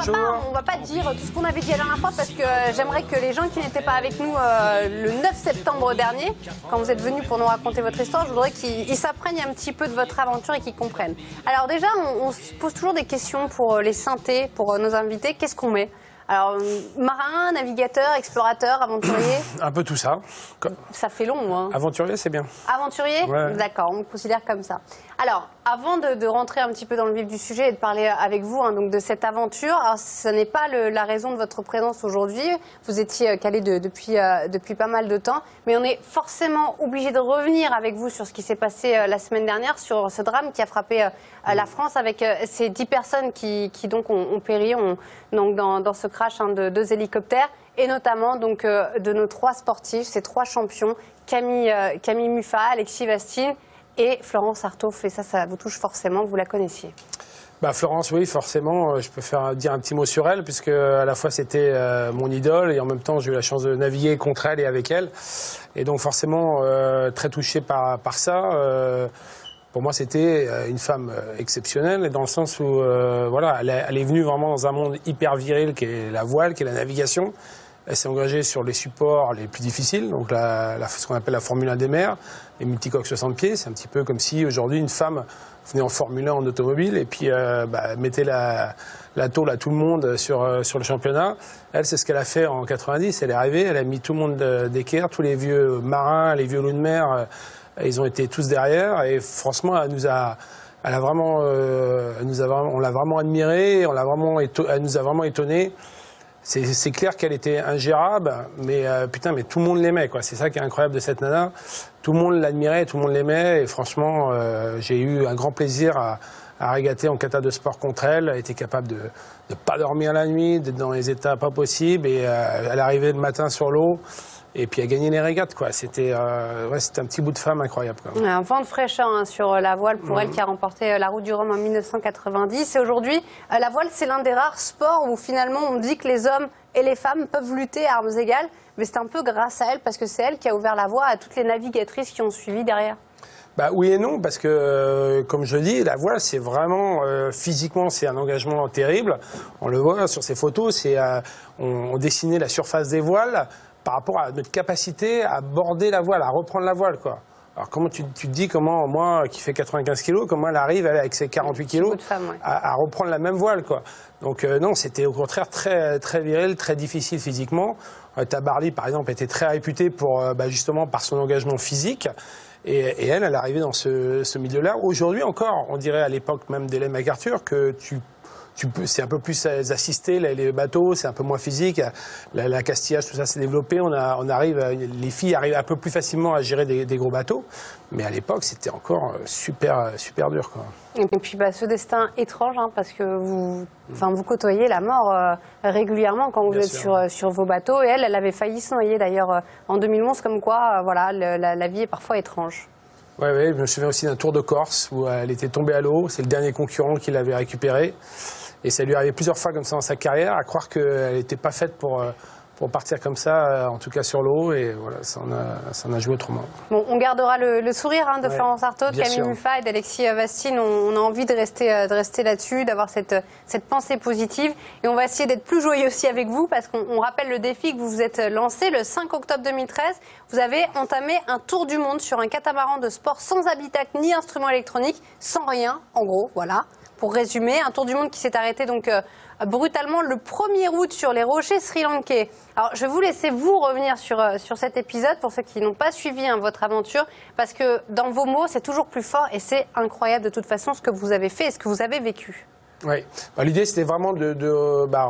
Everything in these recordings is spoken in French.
on va pas dire tout ce qu'on avait dit la dernière fois parce que j'aimerais que les gens qui n'étaient pas avec nous le 9 septembre dernier, quand vous êtes venus pour nous raconter votre histoire, je voudrais qu'ils s'apprennent un petit peu de votre aventure et qu'ils comprennent. Alors déjà, on se pose toujours des questions pour les synthés, pour nos invités. Qu'est-ce qu'on met ? Alors, marin, navigateur, explorateur, aventurier. Un peu tout ça. Ça fait long, hein. Aventurier, c'est bien. Aventurier ? Ouais. D'accord, on me considère comme ça. Alors, avant de rentrer un petit peu dans le vif du sujet et de parler avec vous donc de cette aventure, alors, ce n'est pas la raison de votre présence aujourd'hui. Vous étiez calé depuis pas mal de temps, mais on est forcément obligé de revenir avec vous sur ce qui s'est passé la semaine dernière, sur ce drame qui a frappé la France avec ces 10 personnes qui donc ont péri donc dans ce crash de 2 hélicoptères. Et notamment donc, de nos 3 sportifs, ces 3 champions, Camille Muffat, Alexis Vastine et Florence Arthaud. Et ça vous touche forcément, vous la connaissiez. Bah, Florence, oui, forcément, je peux dire un petit mot sur elle, puisque à la fois c'était mon idole et en même temps j'ai eu la chance de naviguer contre elle et avec elle. Et donc forcément très touché par ça. Pour moi, c'était une femme exceptionnelle, dans le sens où voilà, elle est venue vraiment dans un monde hyper viril qui est la voile, qui est la navigation. Elle s'est engagée sur les supports les plus difficiles, donc ce qu'on appelle la Formule 1 des mers, les multicoques 60 pieds. C'est un petit peu comme si aujourd'hui une femme venait en Formule 1 en automobile et puis mettait la tôle à tout le monde sur le championnat. Elle, c'est ce qu'elle a fait en 90. Elle est arrivée, elle a mis tout le monde d'équerre, tous les vieux marins, les vieux loups de mer. Ils ont été tous derrière et franchement, on l'a vraiment admirée, elle nous a vraiment étonnés. C'est clair qu'elle était ingérable, mais putain, mais tout le monde l'aimait, quoi. C'est ça qui est incroyable de cette nana. Tout le monde l'admirait, tout le monde l'aimait, et franchement, j'ai eu un grand plaisir à régater en kata de sport contre elle. Elle était capable de pas dormir la nuit, d'être dans les états pas possibles, et elle arrivait le matin sur l'eau. Et puis à gagner les régates, quoi. C'était un petit bout de femme incroyable, quoi. Un vent de fraîcheur sur la voile pour elle qui a remporté la Route du Rhum en 1990. Et aujourd'hui, la voile, c'est l'un des rares sports où finalement on dit que les hommes et les femmes peuvent lutter à armes égales. Mais c'est un peu grâce à elle, parce que c'est elle qui a ouvert la voie à toutes les navigatrices qui ont suivi derrière. Bah oui et non, parce que comme je dis, la voile, c'est vraiment physiquement, c'est un engagement terrible. On le voit sur ces photos, on dessinait la surface des voiles par rapport à notre capacité à border la voile, à reprendre la voile, quoi. Alors comment tu te dis comment moi qui fais 95 kilos, comment elle arrive avec ses 48 kilos à reprendre la même voile, quoi. Donc non, c'était au contraire très très viril, très difficile physiquement. Tabarly par exemple était très réputée pour justement par son engagement physique. Et elle est arrivée dans ce milieu-là. Aujourd'hui encore, on dirait à l'époque même d'Hélène MacArthur que c'est un peu plus assisté, les bateaux, c'est un peu moins physique. La castillage, tout ça s'est développé. Les filles arrivent un peu plus facilement à gérer des gros bateaux. Mais à l'époque, c'était encore super dur, quoi. Et puis ce destin étrange, parce que vous côtoyez la mort régulièrement quand vous êtes sur vos bateaux. Et elle avait failli se noyer d'ailleurs en 2011, comme quoi la vie est parfois étrange. Oui, je me souviens aussi d'un tour de Corse où elle était tombée à l'eau. C'est le dernier concurrent qui l'avait récupérée. Et ça lui arrivait plusieurs fois comme ça dans sa carrière, à croire qu'elle n'était pas faite pour partir comme ça, en tout cas sur l'eau. Et voilà, ça en a joué autrement. Bon, on gardera le sourire de Florence Arthaud, de Camille Muffat et d'Alexis Vastine. On a envie de rester là-dessus, d'avoir cette pensée positive. Et on va essayer d'être plus joyeux aussi avec vous, parce qu'on rappelle le défi que vous vous êtes lancé le 5 octobre 2013. Vous avez entamé un tour du monde sur un catamaran de sport sans habitacle ni instrument électronique, sans rien, en gros, voilà. Pour résumer, un tour du monde qui s'est arrêté donc brutalement le 1er août sur les rochers sri-lankais. Alors, je vais vous laisser revenir sur cet épisode pour ceux qui n'ont pas suivi votre aventure, parce que dans vos mots, c'est toujours plus fort et c'est incroyable de toute façon ce que vous avez fait et ce que vous avez vécu. Oui, l'idée c'était vraiment de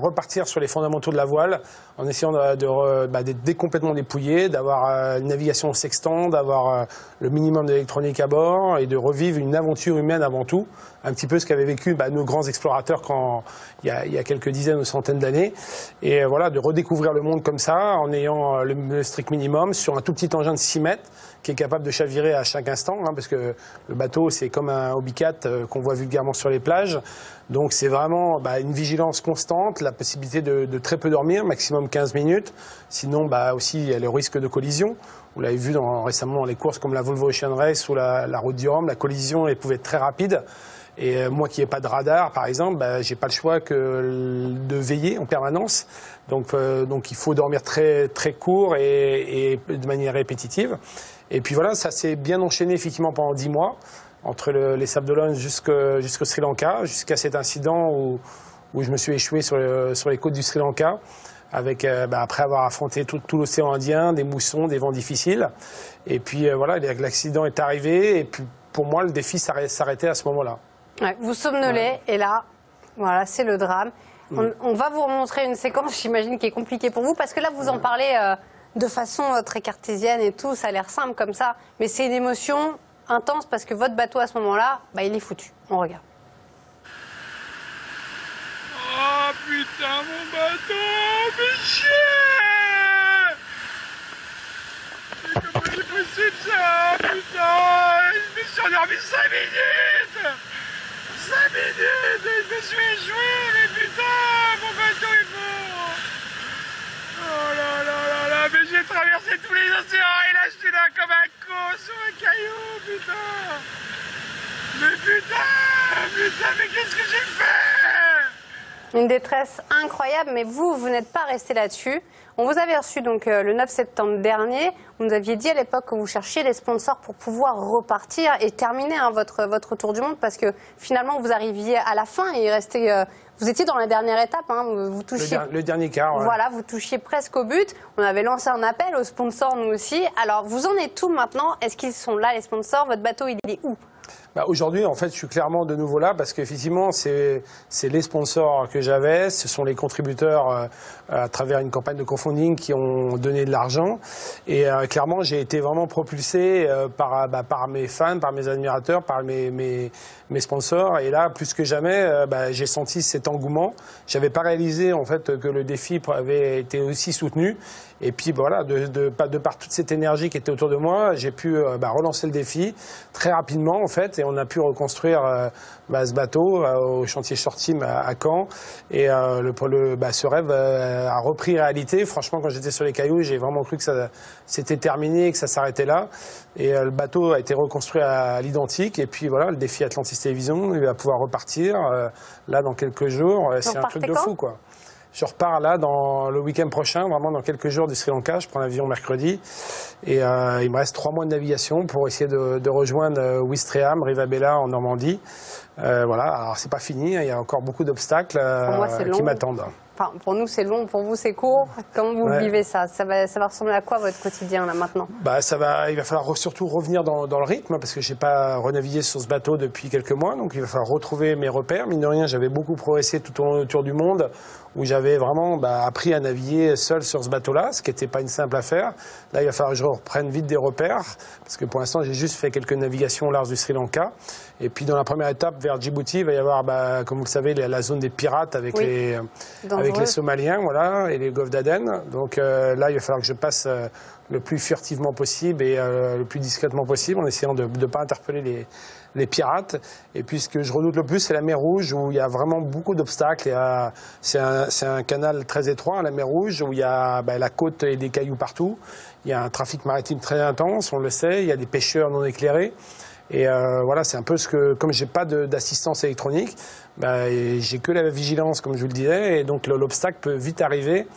repartir sur les fondamentaux de la voile en essayant d'être complètement dépouillé, d'avoir une navigation au sextant, d'avoir le minimum d'électronique à bord et de revivre une aventure humaine avant tout, un petit peu ce qu'avaient vécu nos grands explorateurs il y a quelques dizaines ou centaines d'années, et voilà, de redécouvrir le monde comme ça en ayant le strict minimum sur un tout petit engin de 6 mètres qui est capable de chavirer à chaque instant, parce que le bateau c'est comme un hobbycat qu'on voit vulgairement sur les plages. Donc c'est vraiment une vigilance constante, la possibilité de très peu dormir, maximum 15 minutes. Sinon aussi il y a le risque de collision. Vous l'avez vu récemment dans les courses comme la Volvo Ocean Race ou la Route du Rhum, la collision elle pouvait être très rapide. Et moi qui n'ai pas de radar, par exemple, j'ai pas le choix que de veiller en permanence. Donc il faut dormir très, très court et de manière répétitive. Et puis voilà, ça s'est bien enchaîné effectivement pendant 10 mois, entre les Sables d'Olonne jusqu'au Sri Lanka, jusqu'à cet incident où je me suis échoué sur les côtes du Sri Lanka, avec, après avoir affronté tout l'océan Indien, des moussons, des vents difficiles. Et puis voilà, l'accident est arrivé, et puis pour moi, le défi s'arrêtait à ce moment-là. Ouais, vous somnolez, et là, voilà, c'est le drame. On va vous remontrer une séquence, j'imagine, qui est compliquée pour vous, parce que là, vous en parlez de façon très cartésienne et tout, ça a l'air simple comme ça, mais c'est une émotion intense, parce que votre bateau, à ce moment-là, il est foutu. On regarde. Oh putain, mon bateau, mais chier! Comment c'est possible ça? Putain, je me suis endormi 5 minutes! 5 minutes et je me suis échoué, mais putain, mon bateau est mort! Oh là là là là, mais j'ai traversé tous les océans et là je suis là comme un con sur un caillou, putain! Mais putain, mais qu'est-ce que j'ai fait? Une détresse incroyable, mais vous n'êtes pas resté là-dessus. On vous avait reçu donc le 9 septembre dernier. Vous nous aviez dit à l'époque que vous cherchiez des sponsors pour pouvoir repartir et terminer votre tour du monde, parce que finalement vous arriviez à la fin et il restait, vous étiez dans la dernière étape. Vous touchiez, le dernier quart. Ouais. Voilà, vous touchiez presque au but. On avait lancé un appel aux sponsors, nous aussi. Alors vous en êtes où maintenant? Est-ce qu'ils sont là, les sponsors? Votre bateau, il est où? Aujourd'hui, en fait, je suis clairement de nouveau là parce qu'effectivement, c'est les sponsors que j'avais, ce sont les contributeurs à travers une campagne de crowdfunding qui ont donné de l'argent. Et clairement, j'ai été vraiment propulsé par mes fans, par mes admirateurs, par mes sponsors. Et là, plus que jamais, j'ai senti cet engouement. J'avais pas réalisé en fait que le défi avait été aussi soutenu. Et puis voilà, de par toute cette énergie qui était autour de moi, j'ai pu relancer le défi très rapidement en fait, et on a pu reconstruire ce bateau au chantier Short Team à Caen. Et ce rêve a repris réalité. Franchement, quand j'étais sur les cailloux, j'ai vraiment cru que ça c'était terminé, que ça s'arrêtait là. Et le bateau a été reconstruit à l'identique. Et puis voilà, le défi Atlantis Télévision, il va pouvoir repartir là dans quelques jours. C'est un truc de fou, quoi. Je repars là dans le week-end prochain, vraiment dans quelques jours du Sri Lanka. Je prends l'avion mercredi et il me reste 3 mois de navigation pour essayer de rejoindre Ouistreham, Rivabella en Normandie. Voilà, alors c'est pas fini, il y a encore beaucoup d'obstacles qui m'attendent. Enfin, pour nous c'est long, pour vous c'est court. Comment vous vivez ça? Ça va ressembler à quoi votre quotidien là maintenant? Il va falloir surtout revenir dans le rythme parce que j'ai pas renavigué sur ce bateau depuis quelques mois, donc il va falloir retrouver mes repères. Mine de rien, j'avais beaucoup progressé tout au long du tour du monde où j'avais vraiment appris à naviguer seul sur ce bateau-là, ce qui n'était pas une simple affaire. Là, il va falloir que je reprenne vite des repères parce que pour l'instant, j'ai juste fait quelques navigations au large du Sri Lanka. Et puis dans la première étape vers Djibouti, il va y avoir, comme vous le savez, la zone des pirates avec les Somaliens, voilà, et les golfe d'Aden. Donc là, il va falloir que je passe le plus furtivement possible et le plus discrètement possible, en essayant de ne pas interpeller les pirates. Et puis ce que je redoute le plus, c'est la mer Rouge, où il y a vraiment beaucoup d'obstacles. C'est un canal très étroit, la mer Rouge, où il y a la côte et des cailloux partout. Il y a un trafic maritime très intense, on le sait, il y a des pêcheurs non éclairés. Et voilà, c'est un peu comme j'ai pas d'assistance électronique, j'ai que la vigilance, comme je vous le disais, et donc l'obstacle peut vite arriver.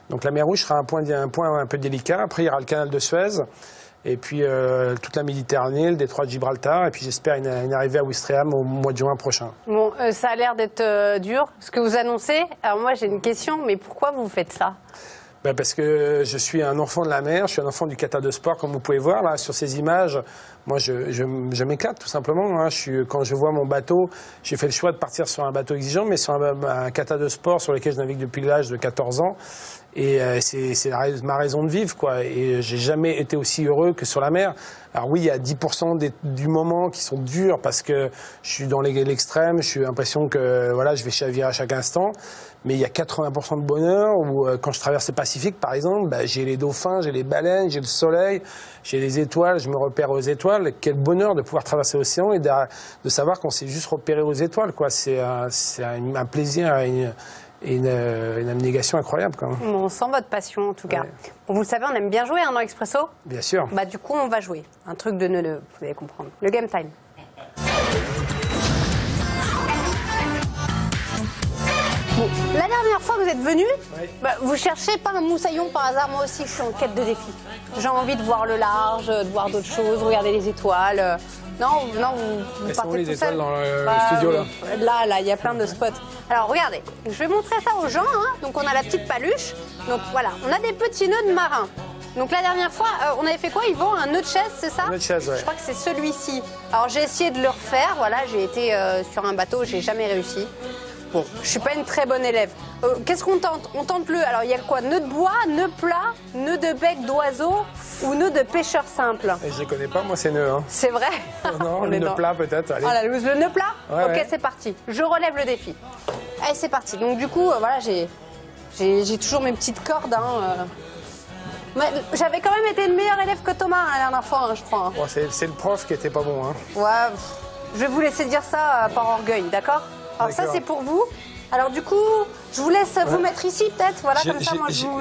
Donc la mer Rouge sera un point un peu délicat. Après, il y aura le canal de Suez, et puis toute la Méditerranée, le détroit de Gibraltar, et puis j'espère une arrivée à Ouistreham au mois de juin prochain. Bon, ça a l'air d'être dur, ce que vous annoncez. Alors moi, j'ai une question, mais pourquoi vous faites ça? Parce que je suis un enfant de la mer, je suis un enfant du kata de sport, comme vous pouvez voir là sur ces images. Moi, je m'éclate tout simplement. Quand je vois mon bateau, j'ai fait le choix de partir sur un bateau exigeant, mais sur un kata de sport sur lequel je navigue depuis l'âge de 14 ans. Et c'est ma raison de vivre, quoi. Et j'ai jamais été aussi heureux que sur la mer. Alors oui, il y a 10% du moment qui sont durs parce que je suis dans l'extrême, j'ai l'impression que voilà, je vais chavirer à chaque instant. Mais il y a 80% de bonheur où quand je traverse le Pacifique, par exemple, j'ai les dauphins, j'ai les baleines, j'ai le soleil, j'ai les étoiles, je me repère aux étoiles. Quel bonheur de pouvoir traverser l'océan et de savoir qu'on s'est juste repéré aux étoiles, quoi. C'est un plaisir et une abnégation incroyable, quand même. On sent votre passion, en tout cas. Ouais. Bon, vous le savez, on aime bien jouer dans Expresso. Bien sûr. Du coup, on va jouer. Un truc de neuneu, vous allez comprendre. Le Game Time. Bon, la dernière fois que vous êtes venu, Oui. vous cherchez pas un moussaillon par hasard. Moi aussi, je suis en quête de défi. J'ai envie de voir le large, de voir d'autres choses, regarder les étoiles. Non, vous Elles sont où, partez les tout étoiles seul. dans le studio, là? Là, il y a plein de spots. Alors, regardez, je vais montrer ça aux gens. Hein. Donc, on a la petite paluche. Donc, voilà, on a des petits nœuds de marin. Donc, la dernière fois, on avait fait quoi, Yvan? Un nœud de chaise, c'est ça? Un nœud de chaise, ouais. Je crois que c'est celui-ci. Alors, j'ai essayé de le refaire. Voilà, j'ai été sur un bateau, j'ai jamais réussi. Bon, je suis pas une très bonne élève. Qu'est-ce qu'on tente? On tente le... Alors, il y a quoi? Nœud de bois, nœud plat, nœud de bec d'oiseau ou nœud de pêcheur simple? Et je les connais pas, moi, ces nœuds. Hein. C'est vrai? Non, le nœud plat, peut-être. Allez. Oh la loose, le nœud plat? Ouais, ok, ouais. c'est parti. Je relève le défi. Allez, c'est parti. Donc, du coup, voilà, j'ai toujours mes petites cordes. Hein, J'avais quand même été une meilleure élève que Thomas la dernière fois, hein, je crois. Hein. Bon, c'est le prof qui était pas bon. Hein. Ouais, je vais vous laisser dire ça par orgueil, d'accord? Alors ça, c'est pour vous. Alors du coup, je vous laisse vous mettre ici peut-être, voilà, comme ça, moi je vous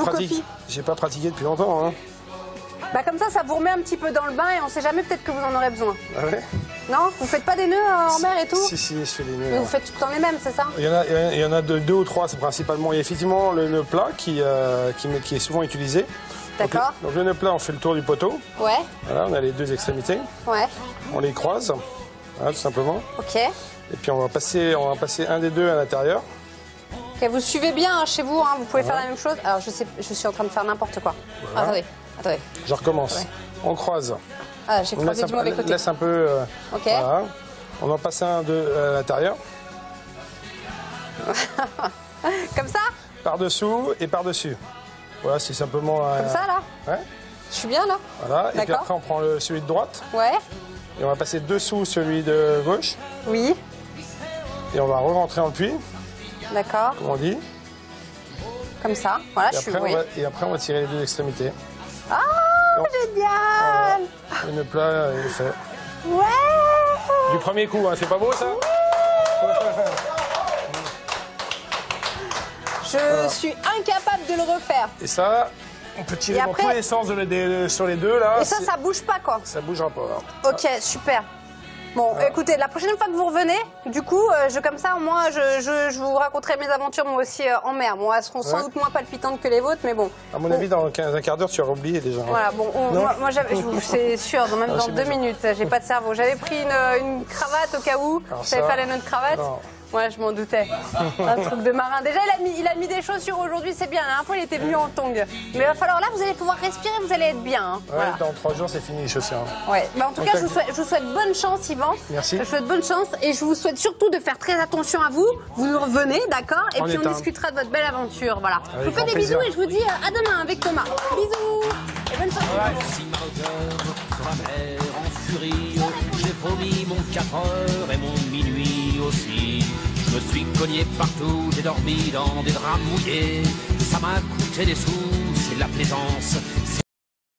copie. J'ai pas pratiqué depuis longtemps. Hein. Bah comme ça vous remet un petit peu dans le bain et on sait jamais, peut-être que vous en aurez besoin. Ah ouais? Non? Vous faites pas des nœuds en mer et tout? Si, je fais des nœuds. Mais vous faites tout le temps les mêmes, c'est ça? Il y en a deux ou trois, c'est principalement. Il y a effectivement le nœud plat qui est souvent utilisé. D'accord. Donc le nœud plat, on fait le tour du poteau. Ouais. Voilà, on a les deux extrémités. Ouais. On les croise, voilà, tout simplement. Ok. Et puis on va passer un des deux à l'intérieur. Ok, vous suivez bien hein, chez vous, hein, vous pouvez faire la même chose. Alors je suis en train de faire n'importe quoi. Voilà. Attendez. Je recommence. Ouais. On croise. Ah, j'ai croisé du mauvais côté. Laisse un peu. Ok. Voilà. On en passe un à l'intérieur. Comme ça? Par-dessous et par-dessus. Voilà, c'est simplement. Comme ça là? Ouais. Je suis bien là? Voilà. Et puis D'accord. après, on prend celui de droite. Ouais. Et on va passer dessous celui de gauche. Oui. Et on va re-rentrer en puits, D'accord. comme on dit. Comme ça. Voilà, Et après, on va tirer les deux extrémités. Ah, Donc, génial! Le nœud plat est fait. Ouais! Du premier coup, hein. C'est pas beau ça? Je suis incapable de le refaire. Et ça, on peut tirer Et dans après- tous les sens sur les deux là. Et ça bouge pas quoi. Ça bougera pas. Hein. Ok, super. Bon, écoutez, la prochaine fois que vous revenez, du coup, comme ça, moi, je vous raconterai mes aventures, moi aussi, en mer. Bon, elles seront sans doute moins palpitantes que les vôtres, mais bon. À mon avis, dans un quart d'heure, tu auras oublié déjà. Hein. Voilà, bon, Non. moi c'est sûr, même dans 2 minutes, j'ai pas de cerveau. J'avais pris une cravate au cas où, Alors je savais ça, faire la nœud de cravate. non. Ouais, je m'en doutais. Un truc de marin. Déjà, il a mis des chaussures aujourd'hui, c'est bien. La dernière fois, il était venu en tongs. Mais il va falloir, là, vous allez pouvoir respirer, vous allez être bien. Hein. Ouais, Voilà. dans 3 jours, c'est fini les chaussures. Hein. Ouais. Bah, en tout cas, je vous souhaite bonne chance, Yvan. Merci. Je vous souhaite bonne chance et je vous souhaite surtout de faire très attention à vous. Vous nous revenez, d'accord? Et En puis on éteint. discutera de votre belle aventure. Voilà. Avec Je vous fais grand des plaisir. bisous et je vous dis à demain avec Thomas. Bisous et bonne chance. Si ma hauteur sur la mer en furie, j'ai vomi mon 4 heures et mon minuit aussi. Je me suis cogné partout, j'ai dormi dans des draps mouillés. Ça m'a coûté des sous, c'est la plaisance, c'est